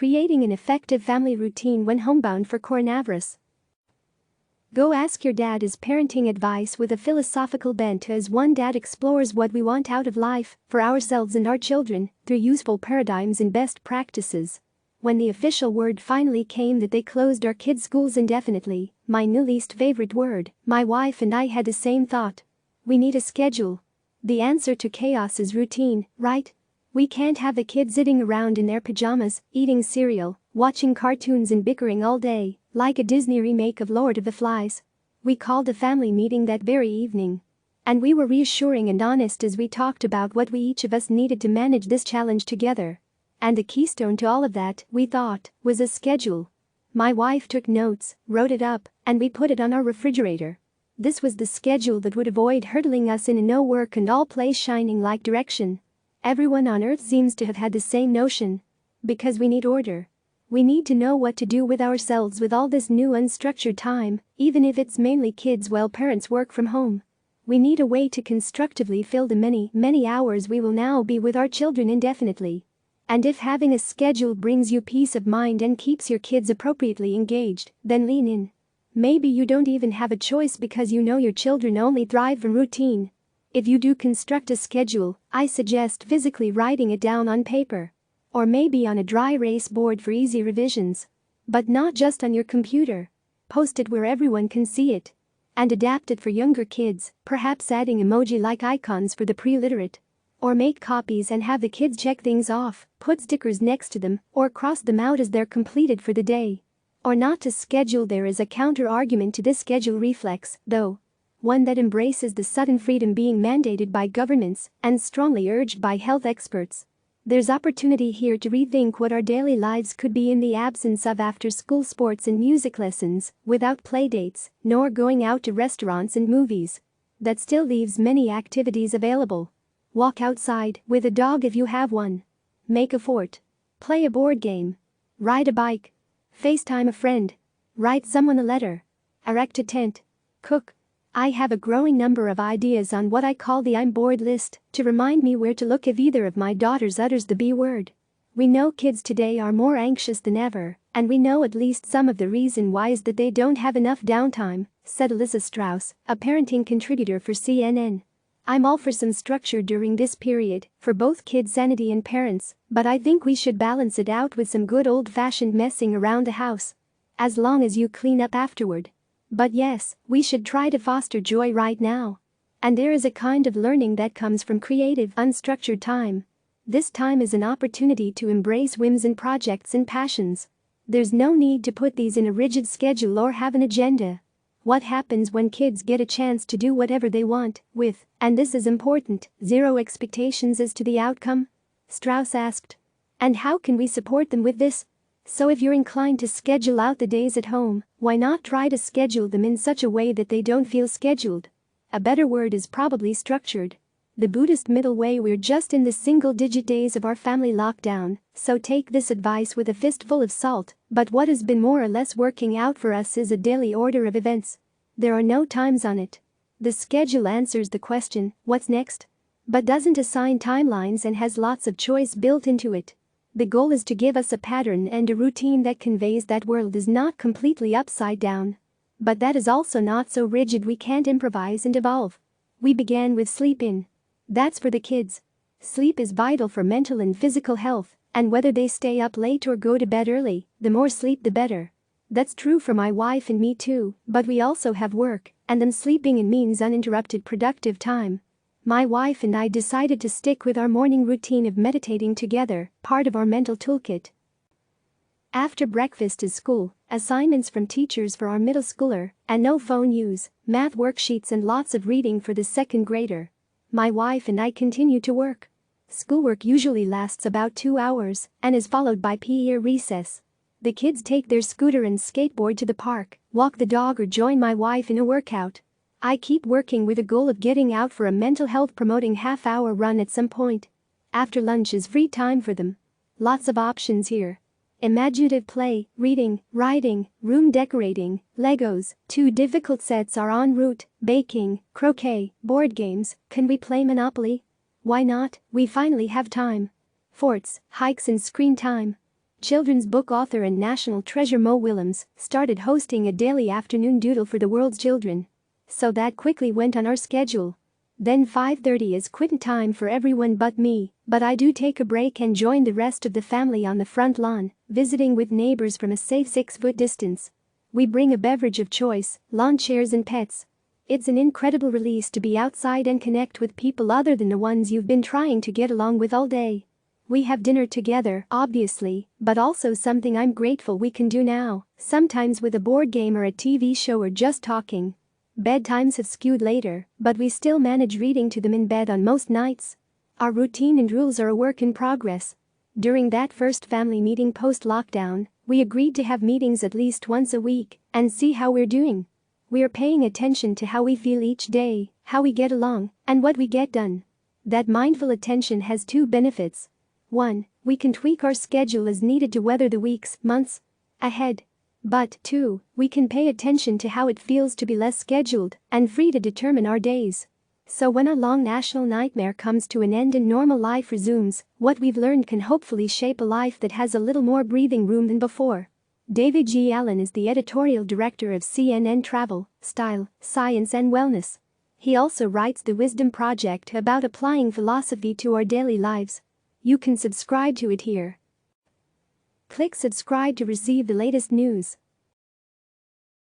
Creating an effective family routine when homebound for coronavirus. Go Ask Your Dad is parenting advice with a philosophical bent as one dad explores what we want out of life for ourselves and our children through useful paradigms and best practices. When the official word finally came that they closed our kids' schools indefinitely, my new least favorite word, my wife and I had the same thought. We need a schedule. The answer to chaos is routine, right? We can't have the kids sitting around in their pajamas, eating cereal, watching cartoons and bickering all day, like a Disney remake of Lord of the Flies. We called a family meeting that very evening. And we were reassuring and honest as we talked about what we each of us needed to manage this challenge together. And the keystone to all of that, we thought, was a schedule. My wife took notes, wrote it up, and we put it on our refrigerator. This was the schedule that would avoid hurtling us in a no work and all play shining like direction. Everyone on earth seems to have had the same notion. Because we need order. We need to know what to do with ourselves with all this new unstructured time, even if it's mainly kids while parents work from home. We need a way to constructively fill the many hours we will now be with our children indefinitely. And if having a schedule brings you peace of mind and keeps your kids appropriately engaged, then lean in. Maybe you don't even have a choice because you know your children only thrive from routine. If you do construct a schedule, I suggest physically writing it down on paper. Or maybe on a dry erase board for easy revisions. But not just on your computer. Post it where everyone can see it. And adapt it for younger kids, perhaps adding emoji-like icons for the pre-literate. Or make copies and have the kids check things off, put stickers next to them, or cross them out as they're completed for the day. Or not to schedule. There is a counter-argument to this schedule reflex, though. One that embraces the sudden freedom being mandated by governments and strongly urged by health experts. There's opportunity here to rethink what our daily lives could be in the absence of after-school sports and music lessons, without playdates, nor going out to restaurants and movies. That still leaves many activities available. Walk outside with a dog if you have one. Make a fort. Play a board game. Ride a bike. FaceTime a friend. Write someone a letter. Erect a tent. Cook. I have a growing number of ideas on what I call the I'm bored list to remind me where to look if either of my daughters utters the B word. We know kids today are more anxious than ever, and we know at least some of the reason why is that they don't have enough downtime, said Alyssa Strauss, a parenting contributor for CNN. I'm all for some structure during this period, for both kids' sanity and parents, but I think we should balance it out with some good old-fashioned messing around the house. As long as you clean up afterward. But yes, we should try to foster joy right now. And there is a kind of learning that comes from creative, unstructured time. This time is an opportunity to embrace whims and projects and passions. There's no need to put these in a rigid schedule or have an agenda. What happens when kids get a chance to do whatever they want, with, and this is important, zero expectations as to the outcome? Strauss asked. And how can we support them with this? So if you're inclined to schedule out the days at home, why not try to schedule them in such a way that they don't feel scheduled? A better word is probably structured. The Buddhist middle way. We're just in the single-digit days of our family lockdown, so take this advice with a fistful of salt, but what has been more or less working out for us is a daily order of events. There are no times on it. The schedule answers the question, what's next? But doesn't assign timelines and has lots of choice built into it. The goal is to give us a pattern and a routine that conveys that world is not completely upside down. But that is also not so rigid we can't improvise and evolve. We began with sleep in. That's for the kids. Sleep is vital for mental and physical health, and whether they stay up late or go to bed early, the more sleep the better. That's true for my wife and me too, but we also have work, and then sleeping in means uninterrupted productive time. My wife and I decided to stick with our morning routine of meditating together, part of our mental toolkit. After breakfast is school, assignments from teachers for our middle schooler, and no phone use, math worksheets and lots of reading for the second grader. My wife and I continue to work. Schoolwork usually lasts about 2 hours and is followed by PE or recess. The kids take their scooter and skateboard to the park, walk the dog or join my wife in a workout. I keep working with a goal of getting out for a mental health promoting half-hour run at some point. After lunch is free time for them. Lots of options here. Imaginative play, reading, writing, room decorating, Legos, 2 difficult sets are en route, baking, croquet, board games. Can we play Monopoly? Why not? We finally have time. Forts, hikes and screen time. Children's book author and national treasure Mo Willems started hosting a daily afternoon doodle for the world's children. So that quickly went on our schedule. Then 5:30 is quitting time for everyone but me, but I do take a break and join the rest of the family on the front lawn, visiting with neighbors from a safe 6-foot distance. We bring a beverage of choice, lawn chairs and pets. It's an incredible release to be outside and connect with people other than the ones you've been trying to get along with all day. We have dinner together, obviously, but also something I'm grateful we can do now, sometimes with a board game or a TV show or just talking. Bedtimes have skewed later, but we still manage reading to them in bed on most nights. Our routine and rules are a work in progress. During that first family meeting post-lockdown, we agreed to have meetings at least once a week and see how we're doing. We are paying attention to how we feel each day, how we get along, and what we get done. That mindful attention has two benefits. 1. We can tweak our schedule as needed to weather the weeks, months ahead. But 2. We can pay attention to how it feels to be less scheduled and free to determine our days. So when a long national nightmare comes to an end and normal life resumes, what we've learned can hopefully shape a life that has a little more breathing room than before. David G. Allen is the editorial director of CNN Travel, Style, Science and Wellness. He also writes the Wisdom Project about applying philosophy to our daily lives. You can subscribe to it here. Click subscribe to receive the latest news.